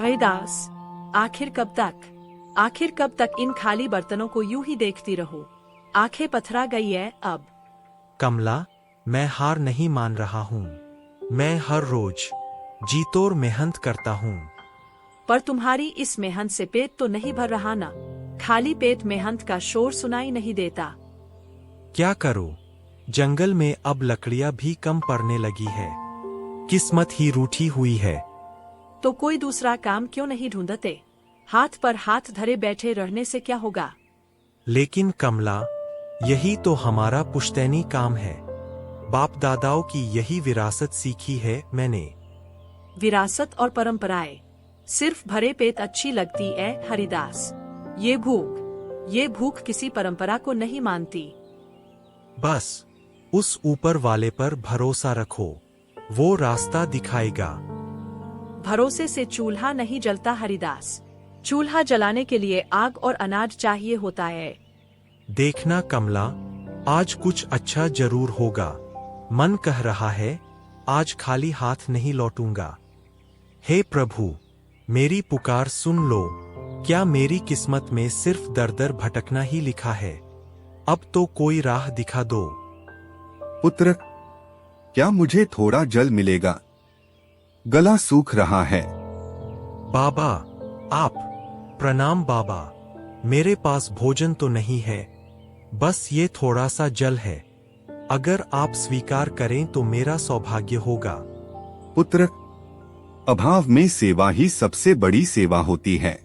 हरिदास, आखिर कब तक? आखिर कब तक इन खाली बर्तनों को यूं ही देखती रहूं? आंखें पथरा गई है अब। कमला, मैं हार नहीं मान रहा हूँ। मैं हर रोज जी तोड़ मेहनत करता हूँ। पर तुम्हारी इस मेहनत से पेट तो नहीं भर रहा ना? खाली पेट मेहनत का शोर सुनाई नहीं देता। क्या करूँ? जंगल में अब लकड़ियाँ भी कम पड़ने लगी है। किस्मत ही रूठी हुई है। तो कोई दूसरा काम क्यों नहीं ढूंढते? हाथ पर हाथ धरे बैठे रहने से क्या होगा? लेकिन कमला, यही तो हमारा पुश्तैनी काम है। बाप दादाओं की यही विरासत सीखी है मैंने। विरासत और परंपराएं सिर्फ भरे पेट अच्छी लगती है हरिदास। ये भूख किसी परंपरा को नहीं मानती। बस उस ऊपर वाले पर भरोसा रखो, वो रास्ता दिखाएगा। भरोसे से चूल्हा नहीं जलता हरिदास। चूल्हा जलाने के लिए आग और अनाज चाहिए होता है। देखना कमला, आज कुछ अच्छा जरूर होगा। मन कह रहा है आज खाली हाथ नहीं लौटूंगा। हे प्रभु, मेरी पुकार सुन लो। क्या मेरी किस्मत में सिर्फ दर दर भटकना ही लिखा है? अब तो कोई राह दिखा दो। पुत्र, क्या मुझे थोड़ा जल मिलेगा? गला सूख रहा है। बाबा, आप। प्रणाम बाबा। मेरे पास भोजन तो नहीं है, बस ये थोड़ा सा जल है। अगर आप स्वीकार करें तो मेरा सौभाग्य होगा। पुत्र, अभाव में सेवा ही सबसे बड़ी सेवा होती है।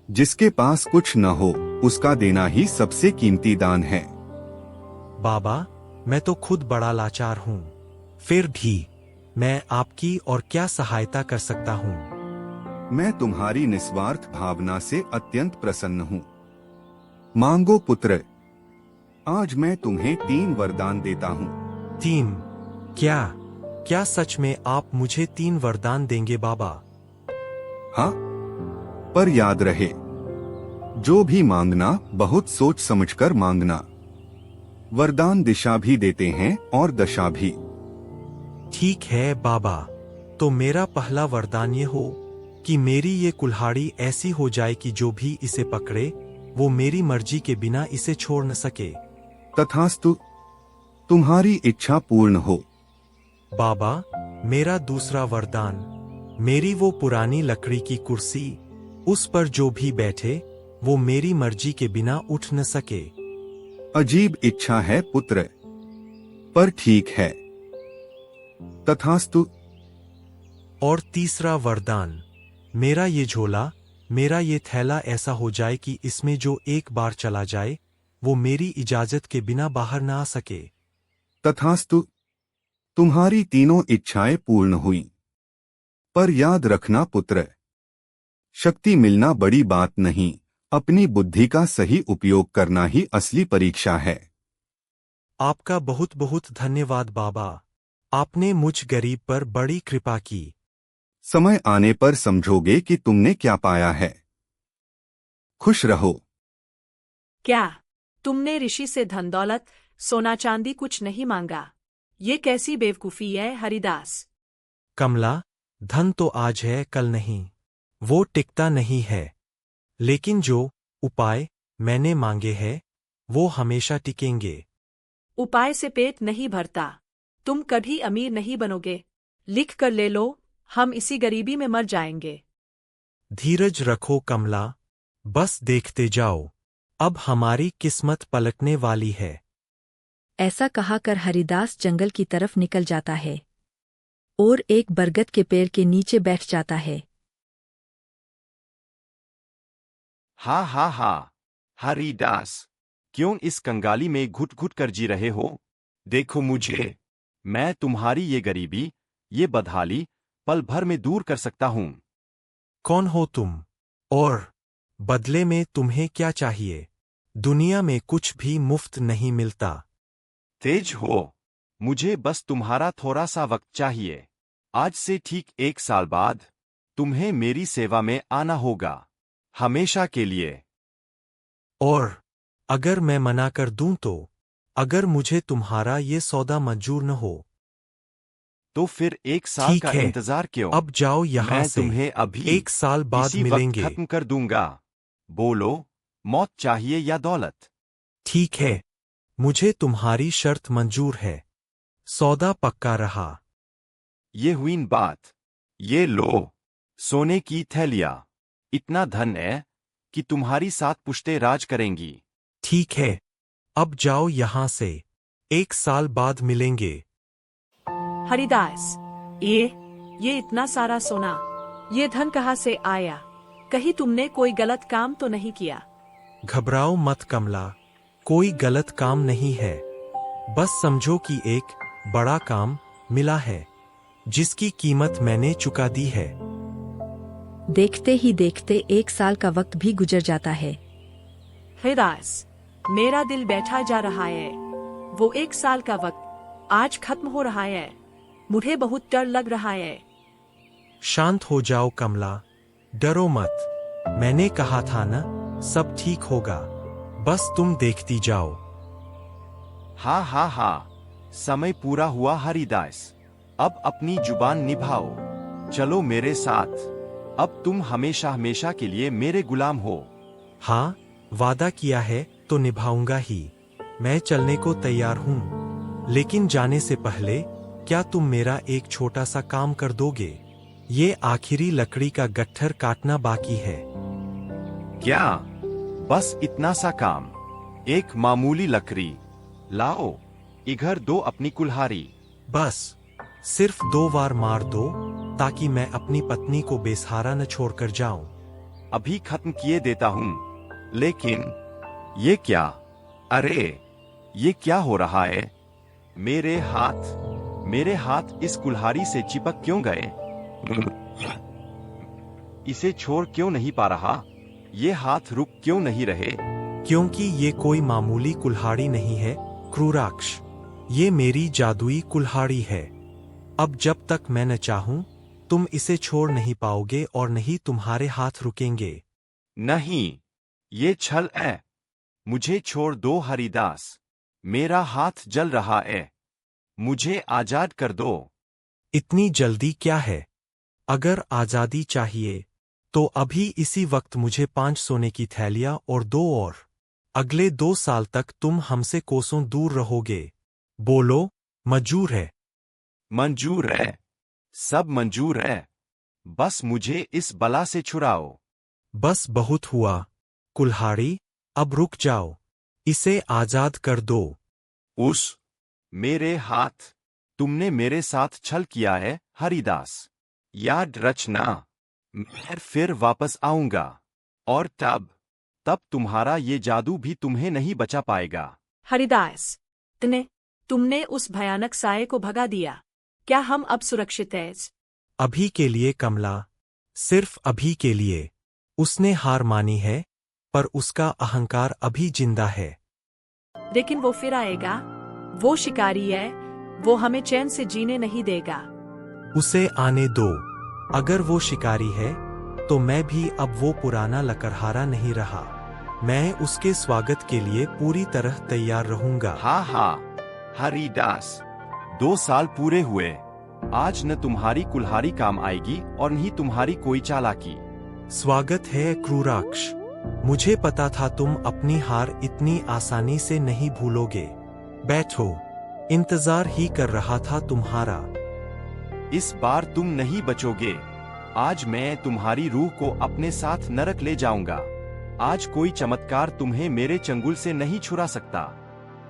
जिसके पास कुछ न हो उसका देना ही सबसे कीमती दान है। बाबा, मैं तो खुद बड़ा लाचार हूँ, फिर भी मैं आपकी और क्या सहायता कर सकता हूँ? मैं तुम्हारी निस्वार्थ भावना से अत्यंत प्रसन्न हूँ। मांगो पुत्र, आज मैं तुम्हें 3 वरदान देता हूँ। 3? क्या क्या सच में आप मुझे 3 वरदान देंगे बाबा? हाँ, पर याद रहे, जो भी मांगना बहुत सोच समझकर मांगना। वरदान दिशा भी देते हैं और दशा भी। ठीक है बाबा, तो मेरा पहला वरदान ये हो कि मेरी ये कुल्हाड़ी ऐसी हो जाए कि जो भी इसे पकड़े वो मेरी मर्जी के बिना इसे छोड़ न सके। तथास्तु, तुम्हारी इच्छा पूर्ण हो। बाबा, मेरा दूसरा वरदान, मेरी वो पुरानी लकड़ी की कुर्सी, उस पर जो भी बैठे वो मेरी मर्जी के बिना उठ न सके। अजीब इच्छा है पुत्र, पर ठीक है। तथास्तु। और तीसरा वरदान, मेरा ये झोला, मेरा ये थैला ऐसा हो जाए कि इसमें जो एक बार चला जाए वो मेरी इजाजत के बिना बाहर ना आ सके। तथास्तु, तुम्हारी तीनों इच्छाएं पूर्ण हुई। पर याद रखना पुत्र, शक्ति मिलना बड़ी बात नहीं, अपनी बुद्धि का सही उपयोग करना ही असली परीक्षा है। आपका बहुत बहुत धन्यवाद बाबा। आपने मुझ गरीब पर बड़ी कृपा की। समय आने पर समझोगे कि तुमने क्या पाया है। खुश रहो। क्या तुमने ऋषि से धन दौलत, सोना चांदी कुछ नहीं मांगा? ये कैसी बेवकूफी है हरिदास? कमला, धन तो आज है कल नहीं, वो टिकता नहीं है। लेकिन जो उपाय मैंने मांगे हैं वो हमेशा टिकेंगे। उपाय से पेट नहीं भरता। तुम कभी अमीर नहीं बनोगे। लिख कर ले लो, हम इसी गरीबी में मर जाएंगे। धीरज रखो कमला, बस देखते जाओ, अब हमारी किस्मत पलटने वाली है। ऐसा कहाकर हरिदास जंगल की तरफ निकल जाता है और एक बरगद के पेड़ के नीचे बैठ जाता है। हाँ हाँ हाँ, हरिदास, क्यों इस कंगाली में घुट घुट कर जी रहे हो? देखो मुझे, मैं तुम्हारी ये गरीबी, ये बदहाली पल भर में दूर कर सकता हूँ। कौन हो तुम? और बदले में तुम्हें क्या चाहिए? दुनिया में कुछ भी मुफ्त नहीं मिलता। तेज हो, मुझे बस तुम्हारा थोड़ा सा वक्त चाहिए। आज से ठीक 1 साल बाद तुम्हें मेरी सेवा में आना होगा, हमेशा के लिए। और अगर मैं मना कर दूं तो? अगर मुझे तुम्हारा ये सौदा मंजूर न हो? तो फिर 1 साल ठीक का है, इंतजार क्यों? अब जाओ यहाँ मैं से। तुम्हें अभी 1 साल बाद इसी वक्त मिलेंगे। खत्म कर दूंगा। बोलो, मौत चाहिए या दौलत? ठीक है, मुझे तुम्हारी शर्त मंजूर है। सौदा पक्का रहा। ये हुई न बात। ये लो, सोने की थैलियां। इतना धन है कि तुम्हारी 7 पुश्तें राज करेंगी। ठीक है, अब जाओ यहाँ से। 1 साल बाद मिलेंगे। हरिदास, ये इतना सारा सोना, ये धन कहाँ से आया? कहीं तुमने कोई गलत काम तो नहीं किया? घबराओ मत कमला, कोई गलत काम नहीं है। बस समझो कि एक बड़ा काम मिला है, जिसकी कीमत मैंने चुका दी है। देखते ही देखते 1 साल का वक्त भी गुजर जाता है। हरिदास, मेरा दिल बैठा जा रहा है। वो 1 साल का वक्त आज खत्म हो रहा है। मुझे बहुत डर लग रहा है। शांत हो जाओ कमला, डरो मत। मैंने कहा था ना, सब ठीक होगा। बस तुम देखती जाओ। हाँ हाँ हाँ, समय पूरा हुआ हरिदास। अब अपनी जुबान निभाओ। चलो मेरे साथ। अब तुम हमेशा हमेशा के लिए मेरे गुलाम हो। हाँ, वादा किया है तो निभाऊंगा ही। मैं चलने को तैयार हूँ, लेकिन जाने से पहले क्या तुम मेरा एक छोटा सा काम कर दोगे? ये आखिरी लकड़ी का गट्ठर काटना बाकी है। क्या? बस इतना सा काम? एक मामूली लकड़ी। लाओ, इधर दो अपनी कुल्हाड़ी। बस सिर्फ 2 बार मार दो, ताकि मैं अपनी पत्नी को बेसहारा न छोड़कर जाऊं। अभी खत्म किए देता हूँ। लेकिन ये क्या? अरे, ये क्या हो रहा है? मेरे हाथ इस कुल्हाड़ी से चिपक क्यों गए? इसे छोड़ क्यों नहीं पा रहा? ये हाथ रुक क्यों नहीं रहे? क्योंकि ये कोई मामूली कुल्हाड़ी नहीं है क्रूराक्ष। ये मेरी जादुई कुल्हाड़ी है। अब जब तक मैं न चाहूं, तुम इसे छोड़ नहीं पाओगे और नहीं तुम्हारे हाथ रुकेंगे। नहीं, ये छल है। मुझे छोड़ दो हरिदास। मेरा हाथ जल रहा है। मुझे आजाद कर दो। इतनी जल्दी क्या है? अगर आजादी चाहिए, तो अभी इसी वक्त मुझे 5 सोने की थैलियां और 2 और। अगले 2 साल तक तुम हमसे कोसों दूर रहोगे। बोलो, मंजूर है? मंजूर है, सब मंजूर है। बस मुझे इस बला से छुड़ाओ। बस बहुत हुआ कुल्हाड़ी, अब रुक जाओ। इसे आजाद कर दो। मेरे हाथ। तुमने मेरे साथ छल किया है हरिदास। याद रखना, मैं फिर वापस आऊंगा। और तब तुम्हारा ये जादू भी तुम्हें नहीं बचा पाएगा। हरिदास, तुमने उस भयानक साये को भगा दिया। क्या हम अब सुरक्षित हैं? अभी के लिए कमला, सिर्फ अभी के लिए। उसने हार मानी है, पर उसका अहंकार अभी जिंदा है। लेकिन वो फिर आएगा। वो शिकारी है। वो हमें चैन से जीने नहीं देगा। उसे आने दो। अगर वो शिकारी है, तो मैं भी अब वो पुराना लकड़हारा नहीं रहा। मैं उसके स्वागत के लिए पूरी तरह तैयार रहूंगा। हाँ हाँ हरिदास, 2 साल पूरे हुए। आज न तुम्हारी कुल्हाड़ी काम आएगी और न ही तुम्हारी कोई चालाकी। स्वागत है क्रूराक्ष। मुझे पता था तुम अपनी हार इतनी आसानी से नहीं भूलोगे। बैठो, इंतजार ही कर रहा था तुम्हारा। इस बार तुम नहीं बचोगे। आज मैं तुम्हारी रूह को अपने साथ नरक ले जाऊंगा। आज कोई चमत्कार तुम्हें मेरे चंगुल से नहीं छुड़ा सकता।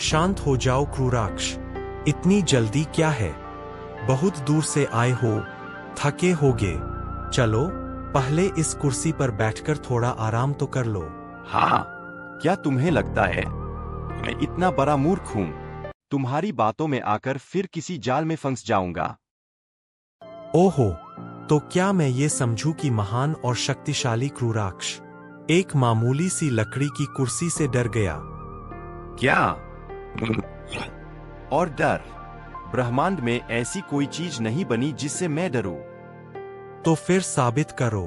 शांत हो जाओ क्रूराक्ष। इतनी जल्दी क्या है? बहुत दूर से आए हो, थके होगे। चलो, पहले इस कुर्सी पर बैठकर थोड़ा आराम तो कर लो। हाँ, क्या तुम्हें लगता है मैं इतना बड़ा मूर्ख हूँ? तुम्हारी बातों में आकर फिर किसी जाल में फंस जाऊंगा। ओहो, तो क्या मैं ये समझूं कि महान और शक्तिशाली क्रूराक्ष एक मामूली सी लकड़ी की कुर्सी से डर गया? क्या? और डर? ब्रह्मांड में ऐसी कोई चीज नहीं बनी जिससे मैं डरूं। तो फिर साबित करो।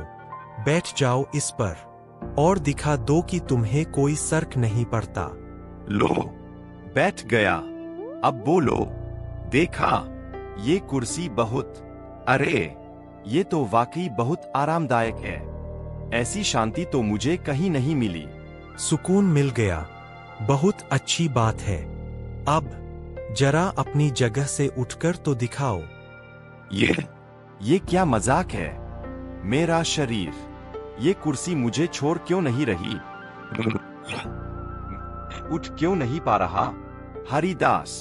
बैठ जाओ इस पर और दिखा दो कि तुम्हें कोई सर्क नहीं पड़ता। लो, बैठ गया। अब बोलो। देखा, ये कुर्सी बहुत, अरे ये तो वाकई बहुत आरामदायक है। ऐसी शांति तो मुझे कहीं नहीं मिली। सुकून मिल गया, बहुत अच्छी बात है। अब जरा अपनी जगह से उठकर तो दिखाओ। ये क्या मजाक है? मेरा शरीर, ये कुर्सी मुझे छोड़ क्यों नहीं रही? उठ क्यों नहीं पा रहा? हरिदास,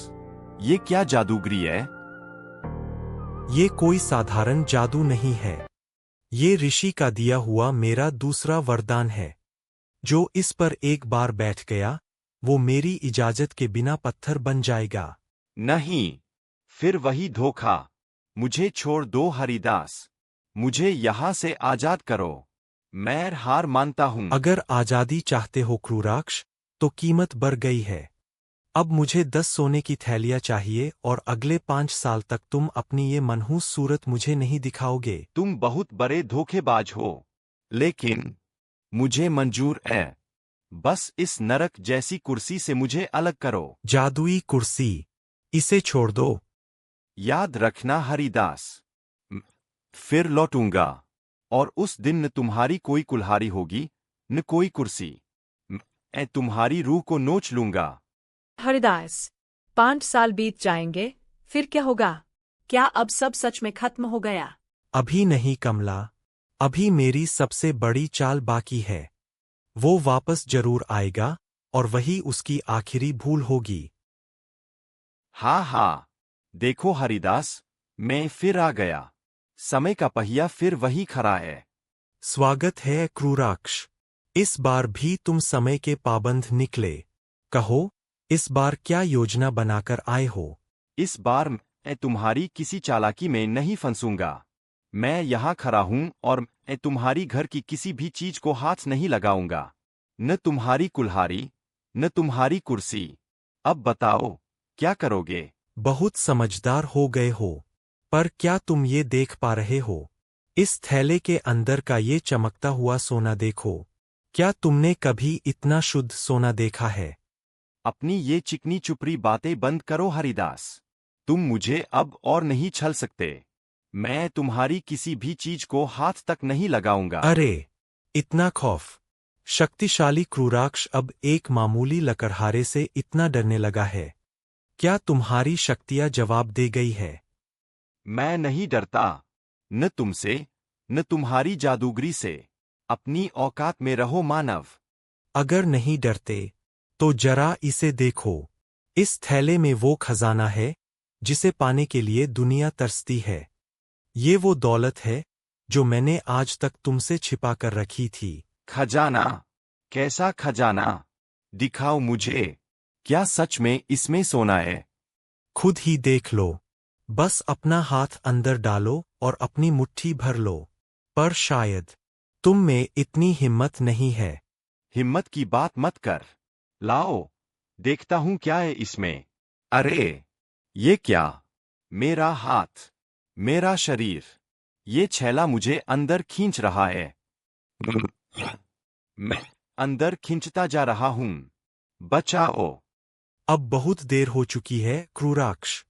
ये क्या जादूगरी है? ये कोई साधारण जादू नहीं है। ये ऋषि का दिया हुआ मेरा दूसरा वरदान है। जो इस पर एक बार बैठ गया, वो मेरी इजाजत के बिना पत्थर बन जाएगा। नहीं, फिर वही धोखा। मुझे छोड़ दो हरिदास, मुझे यहाँ से आजाद करो। मैं हार मानता हूँ। अगर आजादी चाहते हो क्रूराक्ष, तो कीमत बढ़ गई है। अब मुझे 10 सोने की थैलियां चाहिए और अगले 5 साल तक तुम अपनी ये मनहूस सूरत मुझे नहीं दिखाओगे। तुम बहुत बड़े धोखेबाज हो, लेकिन मुझे मंजूर है। बस इस नरक जैसी कुर्सी से मुझे अलग करो। जादुई कुर्सी, इसे छोड़ दो। याद रखना हरिदास, फिर लौटूंगा और उस दिन न तुम्हारी कोई कुल्हाड़ी होगी न कोई कुर्सी। मैं तुम्हारी रूह को नोच लूंगा। हरिदास, 5 साल बीत जाएंगे, फिर क्या होगा? क्या अब सब सच में खत्म हो गया? अभी नहीं कमला, अभी मेरी सबसे बड़ी चाल बाकी है। वो वापस जरूर आएगा और वही उसकी आखिरी भूल होगी। हाँ, देखो हरिदास, मैं फिर आ गया। समय का पहिया फिर वही खड़ा है। स्वागत है क्रूराक्ष। इस बार भी तुम समय के पाबंद निकले। कहो, इस बार क्या योजना बनाकर आए हो? इस बार मैं तुम्हारी किसी चालाकी में नहीं फंसूंगा। मैं यहाँ खड़ा हूँ और मैं तुम्हारी घर की किसी भी चीज को हाथ नहीं लगाऊंगा। न तुम्हारी कुल्हाड़ी, न तुम्हारी कुर्सी। अब बताओ, क्या करोगे? बहुत समझदार हो गए हो, पर क्या तुम ये देख पा रहे हो? इस थैले के अंदर का ये चमकता हुआ सोना देखो। क्या तुमने कभी इतना शुद्ध सोना देखा है? अपनी ये चिकनी चुपड़ी बातें बंद करो हरिदास। तुम मुझे अब और नहीं छल सकते। मैं तुम्हारी किसी भी चीज को हाथ तक नहीं लगाऊंगा। अरे, इतना खौफ! शक्तिशाली क्रूराक्ष अब एक मामूली लकड़हारे से इतना डरने लगा है। क्या तुम्हारी शक्तियां जवाब दे गई है? मैं नहीं डरता, न तुमसे, न तुम्हारी जादूगरी से। अपनी औकात में रहो मानव। अगर नहीं डरते, तो जरा इसे देखो। इस थैले में वो खजाना है, जिसे पाने के लिए दुनिया तरसती है। ये वो दौलत है, जो मैंने आज तक तुमसे छिपा कर रखी थी। खजाना? कैसा खजाना? दिखाओ मुझे। क्या सच में इसमें सोना है? खुद ही देख लो। बस अपना हाथ अंदर डालो और अपनी मुट्ठी भर लो। पर शायद तुम में इतनी हिम्मत नहीं है। हिम्मत की बात मत कर। लाओ, देखता हूं क्या है इसमें। अरे, ये क्या? मेरा हाथ, मेरा शरीर, ये छैला मुझे अंदर खींच रहा है। मैं अंदर खींचता जा रहा हूं। बचाओ। अब बहुत देर हो चुकी है क्रूराक्ष।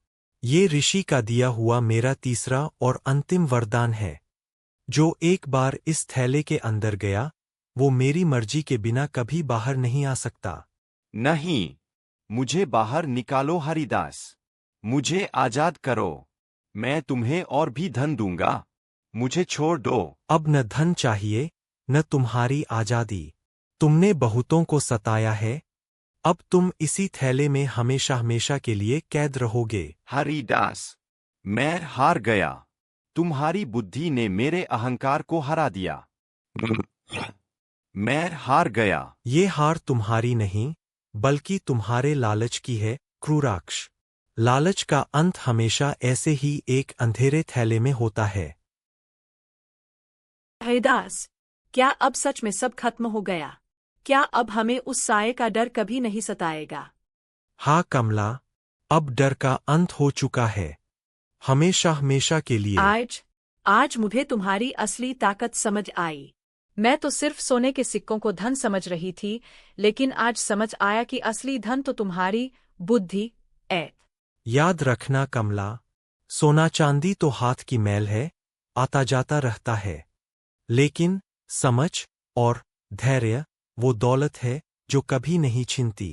ये ऋषि का दिया हुआ मेरा तीसरा और अंतिम वरदान है। जो एक बार इस थैले के अंदर गया, वो मेरी मर्जी के बिना कभी बाहर नहीं आ सकता। नहीं, मुझे बाहर निकालो हरिदास। मुझे आजाद करो। मैं तुम्हें और भी धन दूंगा। मुझे छोड़ दो। अब न धन चाहिए, न तुम्हारी आजादी। तुमने बहुतों को सताया है। अब तुम इसी थैले में हमेशा हमेशा के लिए कैद रहोगे। हरिदास, मैं हार गया। तुम्हारी बुद्धि ने मेरे अहंकार को हरा दिया। मैं हार गया। ये हार तुम्हारी नहीं, बल्कि तुम्हारे लालच की है क्रूराक्ष। लालच का अंत हमेशा ऐसे ही एक अंधेरे थैले में होता है। हरिदास, क्या अब सच में सब खत्म हो गया? क्या अब हमें उस साये का डर कभी नहीं सताएगा? हाँ कमला, अब डर का अंत हो चुका है, हमेशा हमेशा के लिए। आज मुझे तुम्हारी असली ताकत समझ आई। मैं तो सिर्फ सोने के सिक्कों को धन समझ रही थी, लेकिन आज समझ आया कि असली धन तो तुम्हारी बुद्धि है। याद रखना कमला, सोना चांदी तो हाथ की मैल है, आता जाता रहता है। लेकिन समझ और धैर्य वो दौलत है जो कभी नहीं छिनती।